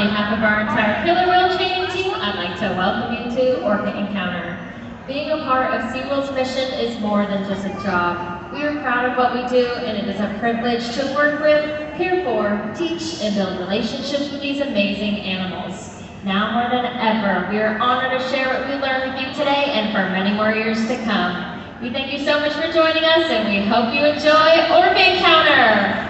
behalf of our entire Killer Whale training team, I'd like to welcome you to Orca Encounter. Being a part of SeaWorld's mission is more than just a job. We are proud of what we do, and it is a privilege to work with, care for, teach, and build relationships with these amazing animals. Now more than ever, we are honored to share what we learned with you today and for many more years to come. We thank you so much for joining us, and we hope you enjoy Orca Encounter!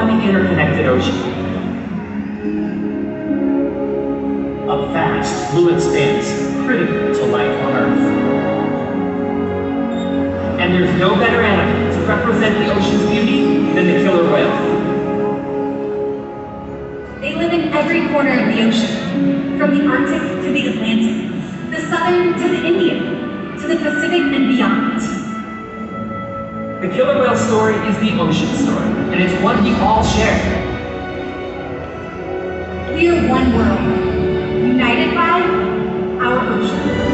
Interconnected ocean. A vast blue expanse critical to life on Earth. And there's no better animal to represent the ocean's beauty than the killer whale. They live in every corner of the ocean, from the Arctic to the Atlantic, the Southern to the Indian, to the Pacific and beyond. The killer whale story is the ocean story, and it's one we all share. We are one world, united by our ocean.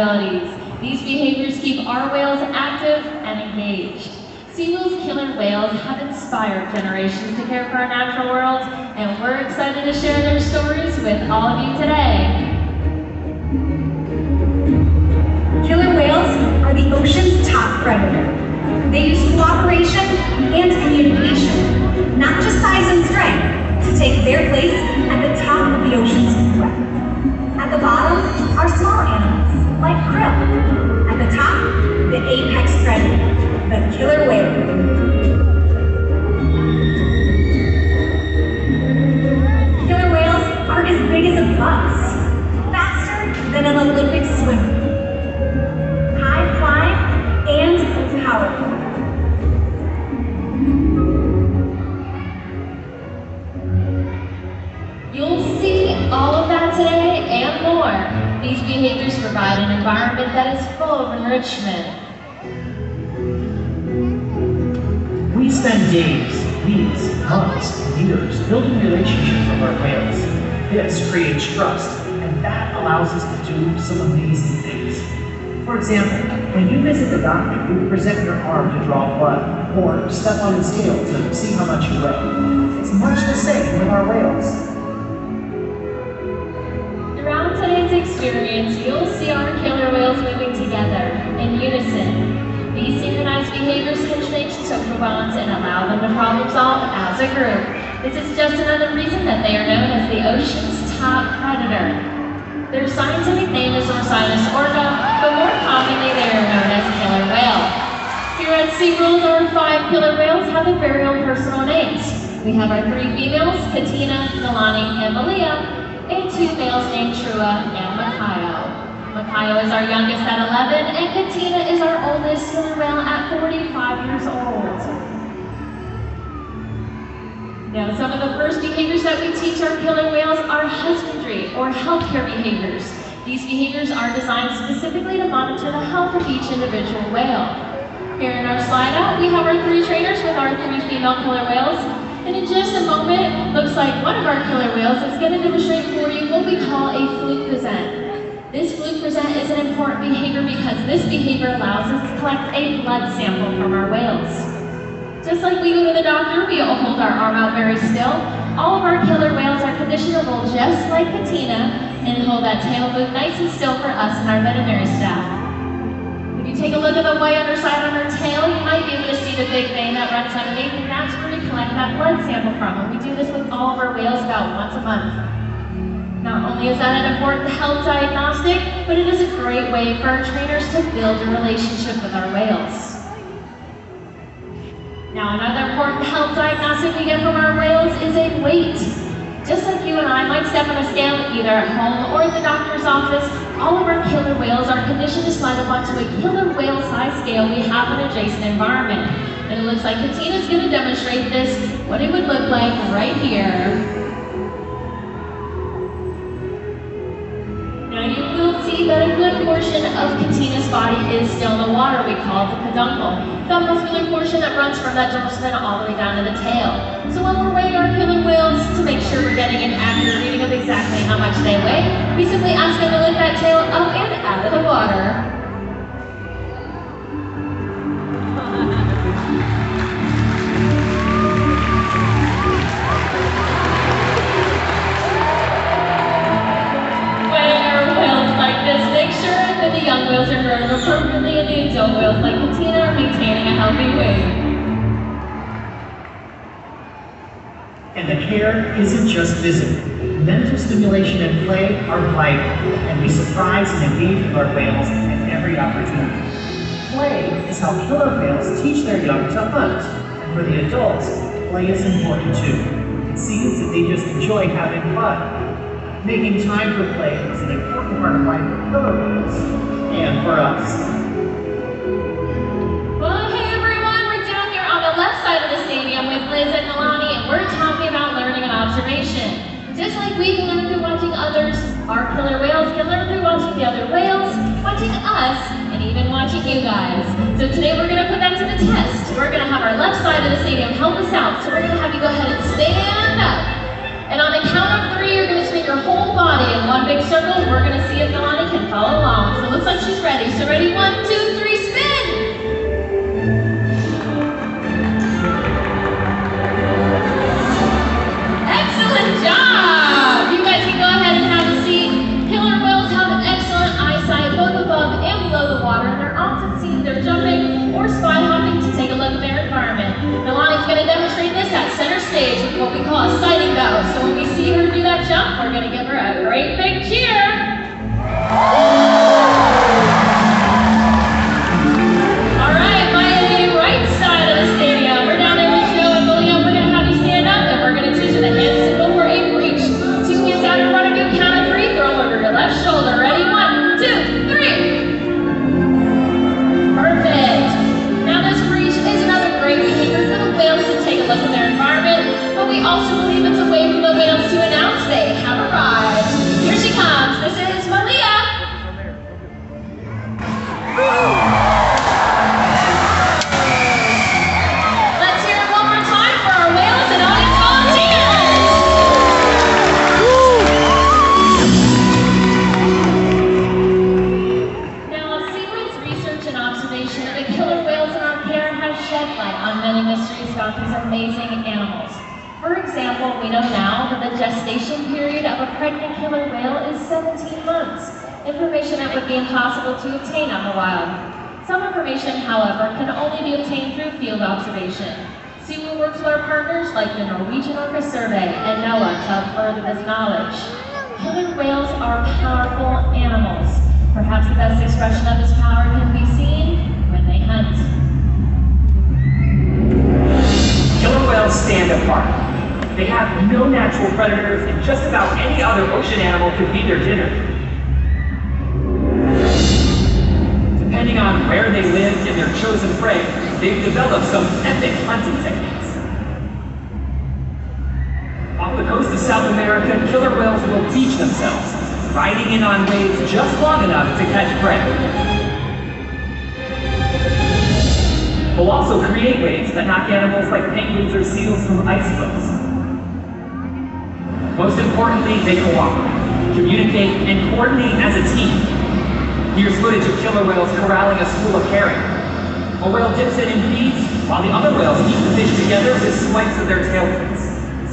abilities. These behaviors keep our whales active and engaged. SeaWorld's killer whales have inspired generations to care for our natural world, and we're excited to share their stories with all of you today. Killer whales are the ocean's top predator. They use cooperation and communication, not just size and strength, to take their place at the top of the ocean's web. At the bottom are small animals, like krill. At the top, the apex predator, the killer whale. Killer whales are as big as a bus, faster than an Olympic swimmer, high-flying and powerful. You'll see all of that today and more. These behaviors provide an environment that is full of enrichment. We spend days, weeks, months, and years building relationships with our whales. This creates trust, and that allows us to do some amazing things. For example, when you visit the doctor, you present your arm to draw blood, or step on the scale to see how much you weigh. It's much the same with our whales. Throughout today's experience, you'll see our killer whales moving together in unison. These synchronized behaviors can change social bonds and allow them to problem solve as a group. This is just another reason that they are known as the ocean's top predator. Their scientific name is Orca, but more commonly they are known as killer whale. Here at SeaWorld, our 5 killer whales have their very own personal names. We have our 3 females, Katina, Nalani, and Malia, and 2 males named Trua and Makayo. Makayo is our youngest at 11, and Katina is our oldest killer whale at 45 years old. Now, some of the first behaviors that we teach our killer whales are husbandry or healthcare behaviors. These behaviors are designed specifically to monitor the health of each individual whale. Here in our slide out, we have our 3 trainers with our 3 female killer whales. And in just a moment, looks like one of our killer whales is going to demonstrate for you what we call a fluke present. This fluke present is an important behavior because this behavior allows us to collect a blood sample from our whales. Just like we go to the doctor, we all hold our arm out very still. All of our killer whales are conditioned to roll just like Katina and hold that tail bone nice and still for us and our veterinary staff. If you take a look at the white underside on her tail, you might be able to see the big vein that runs underneath, and that's where we collect that blood sample from. And we do this with all of our whales about once a month. Not only is that an important health diagnostic, but it is a great way for our trainers to build a relationship with our whales. Now, another important health diagnostic we get from our whales is a weight. Just like you and I might step on a scale either at home or at the doctor's office, all of our killer whales are conditioned to slide up onto a killer whale size scale we have in an adjacent environment. And it looks like Katina's going to demonstrate this, what it would look like right here. Now you will see that a good portion of Katina's body is still in the water. We call it the peduncle, that muscular portion that runs from that dorsal fin all the way down to the tail. So when we're weighing our killer whales, to make sure we're getting an accurate reading of exactly how much they weigh, we simply ask them to lift that tail up and out of the water. Make sure that the young whales are growing appropriately and the adult whales like Katina are maintaining a healthy weight. And the care isn't just physical. Mental stimulation and play are vital, and we surprise and engage with our whales at every opportunity. Play is how killer whales teach their young to hunt, and for the adults, play is important too. It seems that they just enjoy having fun. Making time for play is an important part of life for killer whales and for us. Well, hey everyone, we're down here on the left side of the stadium with Liz and Nalani, and we're talking about learning and observation. Just like we can learn through watching others, our killer whales can learn through watching the other whales, watching us, and even watching you guys. So today we're going to put that to the test. We're going to have our left side of the stadium help us out. So we're going to have you go ahead and stand up. And on the count of 3, you're going to spin your whole body in one big circle. We're going to see if Nalani can follow along. So it looks like she's ready. So ready, 1, 2, 3, spin! Excellent job! You guys can go ahead and have a seat. Killer whales have excellent eyesight both above and below the water, and they're often seen either jumping or spy hopping to take a look at their environment. Nalani's going to demonstrate this at center stage with what we call a sighting bow. So when we see her do that jump, we're going to give her a great big cheer. All right, my right side of the stadium. We're down there with Joe and William. We're going to have you stand up, and we're going to teach you the hand signal for a reach. 2 hands out in front of you, count of 3, throw over your left shoulder. Ready? 1, 2, 3. Perfect. Now this reach is another great behavior for the whales to take a look at their environment, but we also believe it's a way for the whales to announce they have arrived. Here she comes. This is Malia. Let's hear it one more time for our whales and audience volunteers. Now, SeaWorld's research and observation of the killer whales in our care has shed light on many mysteries about these amazing animals. For example, we know now that the gestation period of a pregnant killer whale is 17 months, information that would be impossible to obtain out in the wild. Some information, however, can only be obtained through field observation. SeaWorld works with our partners like the Norwegian Orca Survey and NOAA to help further this knowledge. Killer whales are powerful animals. Perhaps the best expression of this power can be seen when they hunt. Killer whales stand apart. They have no natural predators, and just about any other ocean animal could be their dinner. Depending on where they live and their chosen prey, they've developed some epic hunting techniques. Off the coast of South America, killer whales will teach themselves, riding in on waves just long enough to catch prey. They'll also create waves that knock animals like penguins or seals from icebergs. Most importantly, they cooperate, communicate, and coordinate as a team. Here's footage of killer whales corralling a school of herring. A whale dips in and feeds, while the other whales eat the fish together with swipes of their tail fins.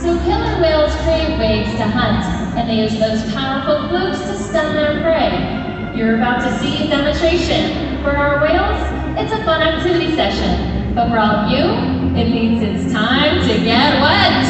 So killer whales create waves to hunt, and they use those powerful flukes to stun their prey. You're about to see a demonstration. For our whales, it's a fun activity session. But for all of you, it means it's time to get wet.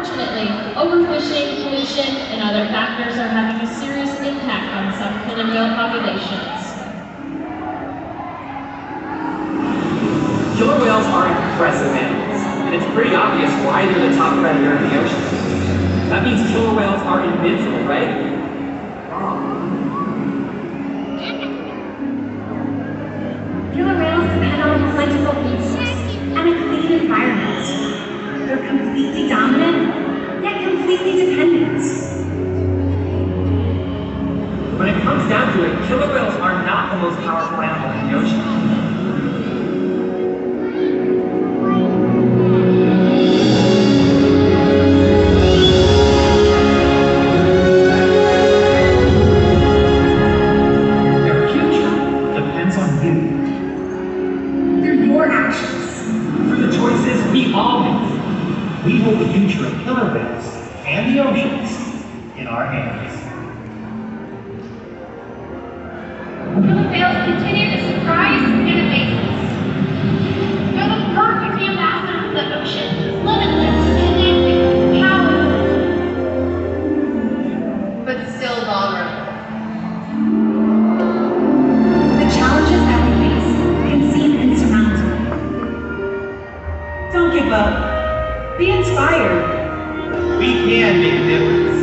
Unfortunately, overfishing, pollution, and other factors are having a serious impact on some killer whale populations. Killer whales are impressive animals, and it's pretty obvious why they're the top predator in the ocean. That means killer whales are invincible, right? Wrong. Killer whales depend on a plentiful food source and a clean environment. They're completely dominant, yet completely dependent. When it comes down to it, killer whales are not the most powerful animal in the ocean. Their future depends on you. Through your actions. Through the choices we all make, we hold the future of killer whales and the oceans in our hands. Killer whales continue to surprise and amaze us. They're the perfect ambassadors of the ocean, limitless, connected, powerful, but still vulnerable. The challenges that we face can seem insurmountable. Don't give up. Be inspired. We can make a difference.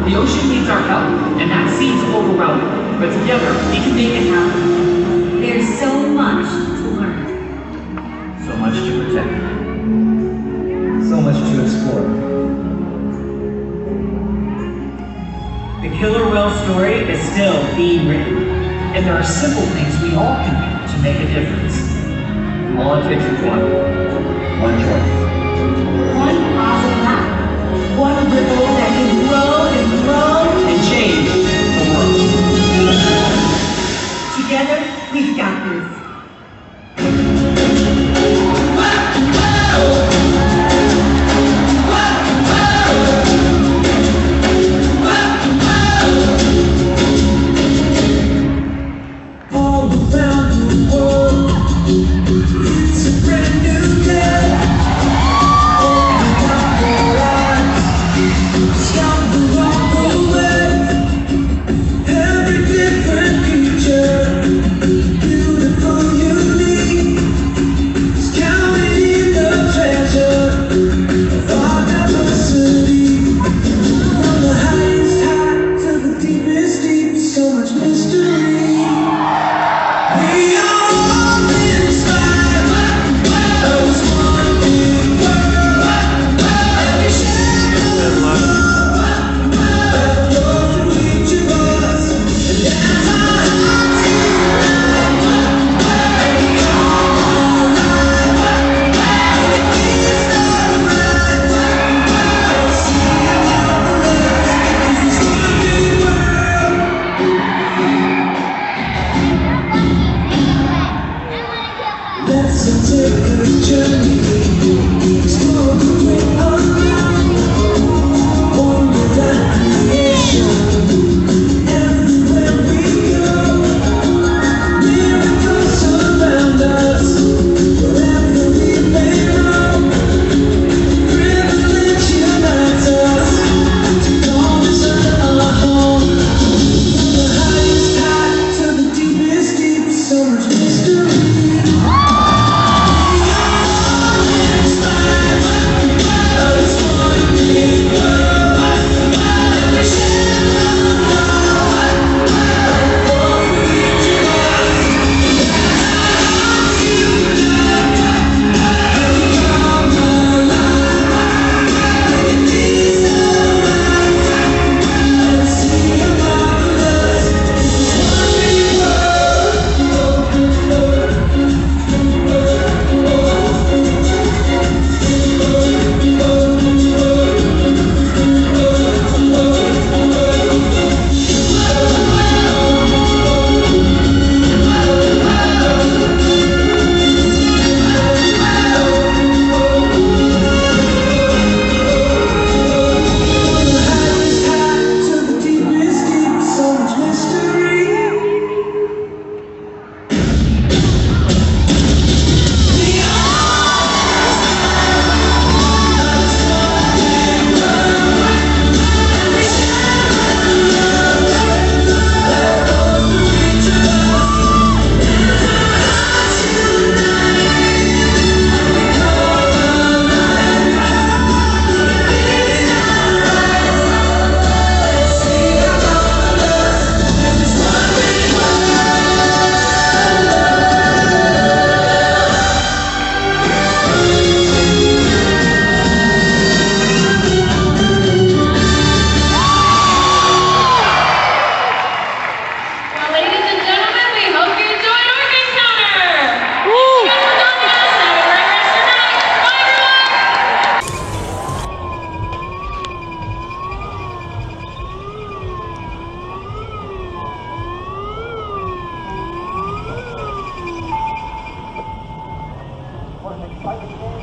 The ocean needs our help, and that seems overwhelming, but together we can make it happen. There's so much to learn. So much to protect. So much to explore. The killer whale story is still being written, and there are simple things we all can do to make a difference. All it takes is one choice. One positive act. One ripple that can grow and grow. And change the world. Together, we've got this. All around the world, it's a brand new day. an exciting game.